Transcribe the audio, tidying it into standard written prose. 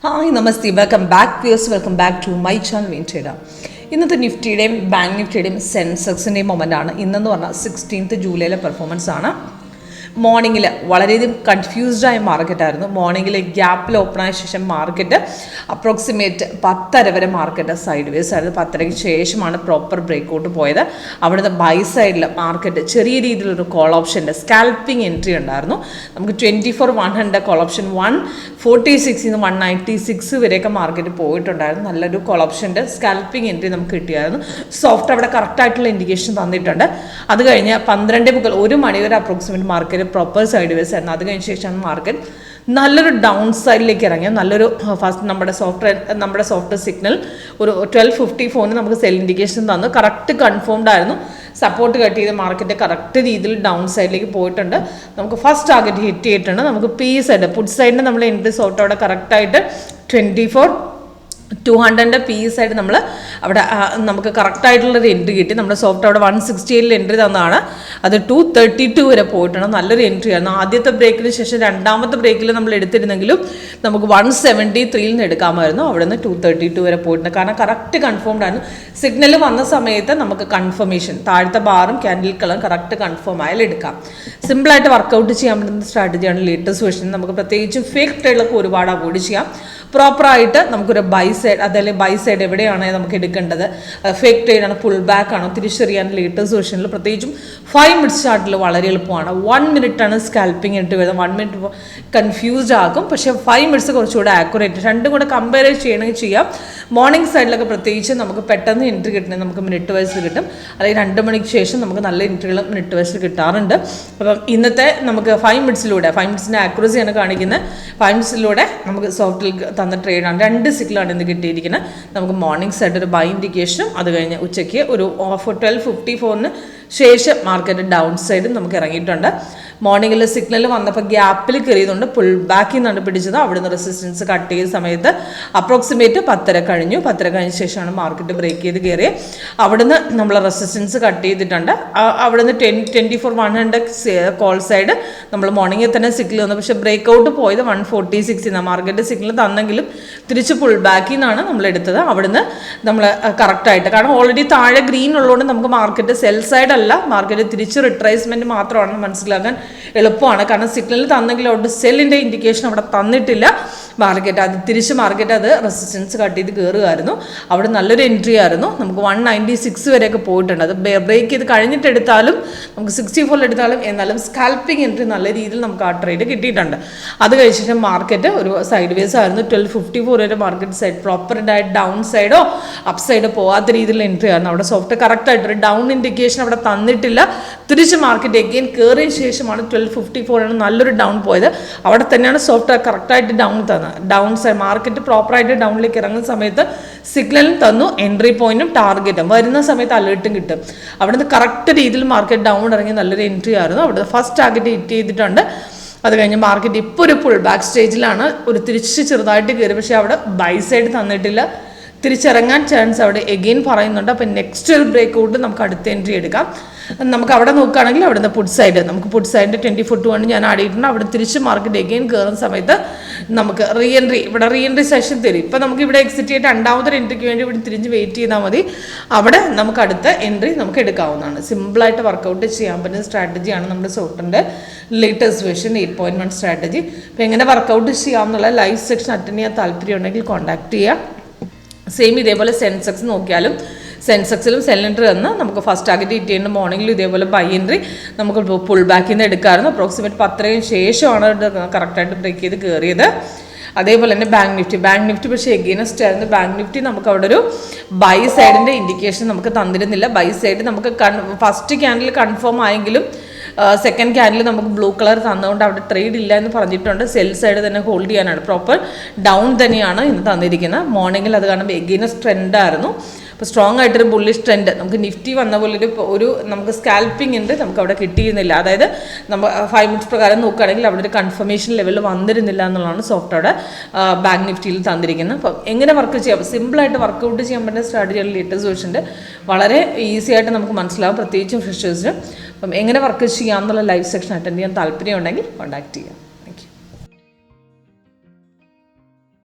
Hi namaste, welcome back views, welcome back to my channel WinTrader. ഇന്നത്തെ നിഫ്റ്റിയുടെയും bank നിഫ്റ്റിയുടെയും സെൻസെക്സിൻ്റെയും മൊമെൻ്റാണ്. ഇന്നെന്ന് പറഞ്ഞാൽ 16th ജൂലൈയിലെ performance ആണ്. മോർണിംഗിൽ വളരെയധികം കൺഫ്യൂസ്ഡായ മാർക്കറ്റായിരുന്നു. മോർണിംഗിൽ ഗ്യാപ്പിൽ ഓപ്പണായ ശേഷം മാർക്കറ്റ് അപ്രോക്സിമേറ്റ് 10:30 വരെ മാർക്കറ്റ് സൈഡ് വേസ് ആയിരുന്നു. 10:30 ശേഷമാണ് പ്രോപ്പർ ബ്രേക്കൗട്ട് പോയത്. അവിടുത്തെ ബൈ സൈഡിൽ മാർക്കറ്റ് ചെറിയ രീതിയിലൊരു കോൾ ഓപ്ഷൻ്റെ സ്കാൽപ്പിംഗ് എൻട്രി ഉണ്ടായിരുന്നു. നമുക്ക് 24/100 കോൾ ഓപ്ഷൻ 146 നിന്ന് 196 വരെയൊക്കെ മാർക്കറ്റ് പോയിട്ടുണ്ടായിരുന്നു. നല്ലൊരു കോൾ ഓപ്ഷൻ്റെ സ്കാൽപ്പിംഗ് എൻട്രി നമുക്ക് കിട്ടിയായിരുന്നു. സോഫ്റ്റ് അവിടെ കറക്റ്റായിട്ടുള്ള ഇൻഡിക്കേഷൻ തന്നിട്ടുണ്ട്. അത് കഴിഞ്ഞ് 12 മുതൽ 1 മണി വരെ approximate market proper side vase ആയിരുന്നു. അത് കഴിഞ്ഞ ശേഷമാണ് മാർക്കറ്റ് നല്ലൊരു ഡൗൺ സൈഡിലേക്ക് ഇറങ്ങിയ നല്ലൊരു ഫസ്റ്റ് നമ്മുടെ സോഫ്റ്റ് സിഗ്നൽ ഒരു 12:54 നമുക്ക് സെൽ ഇൻഡിക്കേഷൻ തന്നു. കറക്റ്റ് കൺഫേംഡ് ആയിരുന്നു. സപ്പോർട്ട് കട്ട് ചെയ്ത് മാർക്കറ്റ് കറക്റ്റ് രീതിയിൽ ഡൗൺ സൈഡിലേക്ക് പോയിട്ടുണ്ട്. നമുക്ക് ഫസ്റ്റ് ടാർഗറ്റ് ഹിറ്റ് ചെയ്തിട്ടുണ്ട്. നമുക്ക് പി സൈഡ് പുട്ട് സൈഡിന് നമ്മൾ എൻട്രി സോട്ടോടെ കറക്റ്റായിട്ട് 24,200 പി സൈഡ് നമ്മൾ അവിടെ നമുക്ക് കറക്റ്റായിട്ടുള്ളൊരു എൻട്രി കിട്ടി. നമ്മുടെ സോഫ്റ്റ് അവിടെ 168 എൻട്രി തന്നതാണ്. അത് 232 വരെ പോയിട്ടുണ്ട്. നല്ലൊരു എൻട്രി ആയിരുന്നു. ആദ്യത്തെ ബ്രേക്കിന് ശേഷം രണ്ടാമത്തെ ബ്രേക്കിൽ നമ്മൾ എടുത്തിരുന്നെങ്കിലും നമുക്ക് 173 നിന്ന് എടുക്കാമായിരുന്നു. അവിടെ നിന്ന് 232 വരെ പോയിട്ടുണ്ട്. കാരണം കറക്റ്റ് കൺഫേംഡ് ആയിരുന്നു. സിഗ്നൽ വന്ന സമയത്ത് നമുക്ക് കൺഫർമേഷൻ താഴത്തെ ബാറും ക്യാൻഡിൽ കളറും കറക്റ്റ് കൺഫേം ആയാൽ എടുക്കാം. സിമ്പിളായിട്ട് വർക്കൗട്ട് ചെയ്യാൻ പറ്റുന്ന സ്ട്രാറ്റജിയാണ് ലേറ്റസ്റ്റ് വേർഷൻ. നമുക്ക് പ്രത്യേകിച്ചും ഫേക്ക് ട്രേഡൊക്കെ ഒരുപാട് അവോയ്ഡ് ചെയ്യാം. പ്രോപ്പറായിട്ട് നമുക്കൊരു ബൈ സൈഡ്, അതല്ലെങ്കിൽ ബൈ സൈഡ് എവിടെയാണ് നമുക്ക് എടുക്കേണ്ടത്, ഫേക്ക് ട്രേഡ് ആണ്, പുൾ ബാക്ക് ആണോ തിരിച്ചറിയാൻ ലേറ്റസ്റ്റ് വേർഷനിൽ പ്രത്യേകിച്ചും 5 മിനിറ്റ് ചാർട്ടിൽ വളരെ എളുപ്പമാണ്. 1 മിനിറ്റാണ് സ്കാൽപ്പിംഗ് ഇട്ട് വരുന്നത്. 1 മിനിറ്റ് കൺഫ്യൂസ്ഡ് ആകും. പക്ഷേ 5 മിനിറ്റ്സ് കുറച്ചുകൂടെ ആക്യുറേറ്റ്. രണ്ടും കൂടെ കമ്പയർ ചെയ്യണമെങ്കിൽ ചെയ്യാം. മോർണിംഗ് സൈഡിലൊക്കെ പ്രത്യേകിച്ച് നമുക്ക് പെട്ടെന്ന് എൻട്രി കിട്ടണമെങ്കിൽ നമുക്ക് മിനിറ്റ് വൈസിൽ കിട്ടും. അല്ലെങ്കിൽ 2 മണിക്ക് ശേഷം നമുക്ക് നല്ല എൻട്രികൾ മിനിറ്റ് വൈസിൽ കിട്ടാറുണ്ട്. അപ്പം ഇന്നത്തെ നമുക്ക് 5 മിനിറ്റ്സിൻ്റെ ആക്യുറസിയാണ് കാണിക്കുന്നത്. 5 മിനിറ്റ്സിലൂടെ നമുക്ക് സോഫ്റ്റിൽ തന്ന ട്രേഡാണ്. 2 സിഗ്നലാണ് ഇന്ന് കിട്ടിയിരിക്കുന്നത്. നമുക്ക് മോർണിംഗ് സൈഡ് ഒരു ബൈ ഇൻഡിക്കേഷനും അത് കഴിഞ്ഞ് ഉച്ചയ്ക്ക് ഒരു 12:54 ശേഷം മാർക്കറ്റ് ഡൗൺ സൈഡും നമുക്ക് ഇറങ്ങിയിട്ടുണ്ട്. മോർണിംഗിൽ സിഗ്നൽ വന്നപ്പോൾ ഗ്യാപ്പിൽ കയറിയതുകൊണ്ട് പുൾ ബാക്കിൽ നിന്നാണ് പിടിച്ചത്. അവിടുന്ന് റെസിസ്റ്റൻസ് കട്ട് ചെയ്ത സമയത്ത് അപ്രോക്സിമേറ്റ് 10:30 കഴിഞ്ഞു. 10:30 കഴിഞ്ഞ ശേഷമാണ് മാർക്കറ്റ് ബ്രേക്ക് ചെയ്ത് കയറിയത്. അവിടുന്ന് നമ്മൾ റെസിസ്റ്റൻസ് കട്ട് ചെയ്തിട്ടുണ്ട്. അവിടുന്ന് 24/100 കോൾ സൈഡ് നമ്മൾ മോർണിംഗിൽ തന്നെ സിഗ്നൽ വന്നു. പക്ഷേ ബ്രേക്ക് ഔട്ട് പോയത് 146 മാർക്കറ്റ് സിഗ്നൽ തന്നെങ്കിലും തിരിച്ച് പുൾ ബാക്കിൽ നിന്നാണ് നമ്മൾ എടുത്തത്. അവിടുന്ന് നമ്മൾ കറക്റ്റായിട്ട്, കാരണം ഓൾറെഡി താഴെ ഗ്രീൻ ഉള്ളതുകൊണ്ട് നമുക്ക് മാർക്കറ്റ് സെൽ സൈഡ് അല്ല, മാർക്കറ്റ് തിരിച്ച് റിട്രേസ്മെൻറ്റ് മാത്രമാണെന്ന് മനസ്സിലാക്കാൻ എളുപ്പമാണ്. കാരണം സിഗ്നൽ തന്നെങ്കിലും അവിടെ സെല്ലിൻ്റെ ഇൻഡിക്കേഷൻ അവിടെ തന്നിട്ടില്ല. മാർക്കറ്റ് അത് റെസിസ്റ്റൻസ് കട്ട് ചെയ്ത് കയറുമായിരുന്നു. അവിടെ നല്ലൊരു എൻട്രി ആയിരുന്നു. നമുക്ക് 196 വരെയൊക്കെ പോയിട്ടുണ്ട്. അത് ബ്രേക്ക് ചെയ്ത് കഴിഞ്ഞിട്ട് എടുത്താലും നമുക്ക് 64 എടുത്താലും എന്നാലും സ്കാൽപ്പിംഗ് എൻട്രി നല്ല രീതിയിൽ നമുക്ക് ആ ട്രേഡ് കിട്ടിയിട്ടുണ്ട്. അത് കഴിച്ചിട്ട് മാർക്കറ്റ് ഒരു സൈഡ് വേസ് ആയിരുന്നു. 12:54 വരെ മാർക്കറ്റ് സൈഡ് പ്രോപ്പറായിട്ട് ഡൗൺ സൈഡോ അപ്പ് സൈഡോ പോകാത്ത രീതിയിലുള്ള എൻട്രി ആയിരുന്നു. അവിടെ സോഫ്റ്റ് കറക്റ്റായിട്ടൊരു ഡൗൺ ഇൻഡിക്കേഷൻ അവിടെ തന്നിട്ടില്ല. തിരിച്ച് മാർക്കറ്റ് എഗെയിൻ കയറിയ ശേഷമാണ് 12:54 നല്ലൊരു ഡൗൺ പോയത്. അവിടെ തന്നെയാണ് സോഫ്റ്റ് കറക്റ്റായിട്ട് ഡൗൺ തന്നത്. ഡൗൺ സൈഡ് മാർക്കറ്റ് പ്രോപ്പറായിട്ട് ഡൗണിലേക്ക് ഇറങ്ങുന്ന സമയത്ത് സിഗ്നലും തന്നു, എൻട്രി പോയിന്റും ടാർഗറ്റും വരുന്ന സമയത്ത് അലേർട്ടും കിട്ടും. അവിടുന്ന് കറക്റ്റ് രീതിയിൽ മാർക്കറ്റ് ഡൗൺ ഇറങ്ങി നല്ലൊരു എൻട്രി ആയിരുന്നു. അവിടുത്തെ ഫസ്റ്റ് ടാർഗറ്റ് ഹിറ്റ് ചെയ്തിട്ടുണ്ട്. അത് കഴിഞ്ഞ് മാർക്കറ്റ് ഇപ്പോൾ ഒരു പുൾ ബാക്ക് സ്റ്റേജിലാണ്. ഒരു തിരിച്ച് ചെറുതായിട്ട് കയറി, പക്ഷേ അവിടെ ബൈ സൈഡ് തന്നിട്ടില്ല. തിരിച്ചിറങ്ങാൻ ചാൻസ് അവിടെ എഗെയിൻ പറയുന്നുണ്ട്. അപ്പം നെക്സ്റ്റ് ബ്രേക്ക് ഔട്ട് നമുക്ക് അടുത്ത എൻട്രി എടുക്കാം. നമുക്ക് അവിടെ നോക്കുകയാണെങ്കിൽ അവിടുന്ന് പുട്ട് സൈഡ് 24/2 ഞാൻ ആടിയിട്ടുണ്ട്. അവിടെ തിരിച്ച് മാർക്കറ്റ് എഗെയിൻ കയറുന്ന സമയത്ത് നമുക്ക് റീ എൻട്രി സെഷൻ തരും. ഇപ്പം നമുക്ക് ഇവിടെ എക്സിറ്റ് ചെയ്തിട്ട് രണ്ടാമതൊരു എൻട്രിക്ക് വേണ്ടി ഇവിടെ തിരിഞ്ഞ് വെയിറ്റ് ചെയ്താൽ മതി. അവിടെ നമുക്ക് അടുത്ത എൻട്രി നമുക്ക് എടുക്കാവുന്നതാണ്. സിമ്പിളായിട്ട് വർക്കൗട്ട് ചെയ്യാൻ പറ്റുന്ന സ്ട്രാറ്റജിയാണ് നമ്മുടെ സോഫ്റ്റിൻ്റെ ലേറ്റസ്റ്റ് വേർഷൻ 8.1 സ്ട്രാറ്റജി. അപ്പോൾ എങ്ങനെ വർക്കൗട്ട് ചെയ്യാമെന്നുള്ള ലൈവ് സെക്ഷൻ അറ്റൻഡ് ചെയ്യാൻ താല്പര്യം ഉണ്ടെങ്കിൽ കോൺടാക്ട് ചെയ്യുക. സെയിം ഇതേപോലെ സെൻസെക്സ് നോക്കിയാലും സെൻസെക്സിലും സെൽ എൻട്രി തന്ന് നമുക്ക് ഫസ്റ്റ് ടാർഗറ്റ് ഹിറ്റ് ചെയ്യുന്ന മോർണിംഗിൽ ഇതേപോലെ ബൈ എൻട്രി നമുക്ക് പുൾ ബാക്കിൽ നിന്ന് എടുക്കാമായിരുന്നു. അപ്രോക്സിമേറ്റ് 10:30 ശേഷമാണ് കറക്റ്റായിട്ട് ബ്രേക്ക് ചെയ്ത് കയറിയത്. അതേപോലെ തന്നെ ബാങ്ക് നിഫ്റ്റി പക്ഷേ എഗെയിൻസ്റ്റ് ആയിരുന്നു. ബാങ്ക് നിഫ്റ്റി നമുക്ക് അവിടെ ഒരു ബൈ സൈഡിൻ്റെ ഇൻഡിക്കേഷൻ നമുക്ക് തന്നിരുന്നില്ല. ബൈ സൈഡ് നമുക്ക് ഫസ്റ്റ് ക്യാൻഡിൽ കൺഫേം ആയെങ്കിലും സെക്കൻഡ് ക്യാൻഡിൽ നമുക്ക് ബ്ലൂ കളർ തന്നുകൊണ്ട് അവിടെ ട്രേഡ് ഇല്ല എന്ന് പറഞ്ഞിട്ടുണ്ട്. സെൽ സൈഡ് തന്നെ ഹോൾഡ് ചെയ്യാനാണ്. പ്രോപ്പർ ഡൗൺ തന്നെയാണ് ഇന്ന് തന്നിരിക്കുന്നത്. മോർണിംഗിൽ അത് കാണുമ്പോൾ എഗെയിൻസ്റ്റ് ട്രെൻഡായിരുന്നു. അപ്പോൾ സ്ട്രോങ് ആയിട്ടൊരു ബുള്ളിഷ് ട്രെൻഡ് നമുക്ക് നിഫ്റ്റി വന്ന പോലെ ഒരു നമുക്ക് സ്കാൽപ്പിംഗ് ഉണ്ട് നമുക്ക് അവിടെ കിട്ടിയിരുന്നില്ല. അതായത് നമ്മൾ 5 മിനിറ്റ്സ് പ്രകാരം നോക്കുകയാണെങ്കിൽ അവിടെ ഒരു കൺഫർമേഷൻ ലെവലിൽ വന്നിരുന്നില്ല എന്നുള്ളതാണ് സോഫ്റ്റ് അവിടെ ബാങ്ക് നിഫ്റ്റിയിൽ തന്നിരിക്കുന്നത്. അപ്പം എങ്ങനെ വർക്ക് ചെയ്യാം, സിമ്പിളായിട്ട് വർക്കൗട്ട് ചെയ്യാൻ പറ്റുന്ന സ്ട്രാറ്റജിയാണ് ലേറ്റസ്റ്റ് വേർഷൻ്റെ. വളരെ ഈസി ആയിട്ട് നമുക്ക് മനസ്സിലാവും, പ്രത്യേകിച്ചും ഫ്രഷേഴ്സിന്. അപ്പം എങ്ങനെ വർക്ക് ചെയ്യാമെന്നുള്ള ലൈവ് സെക്ഷൻ അറ്റൻഡ് ചെയ്യാൻ താല്പര്യം ഉണ്ടെങ്കിൽ കോൺടാക്ട് ചെയ്യാം.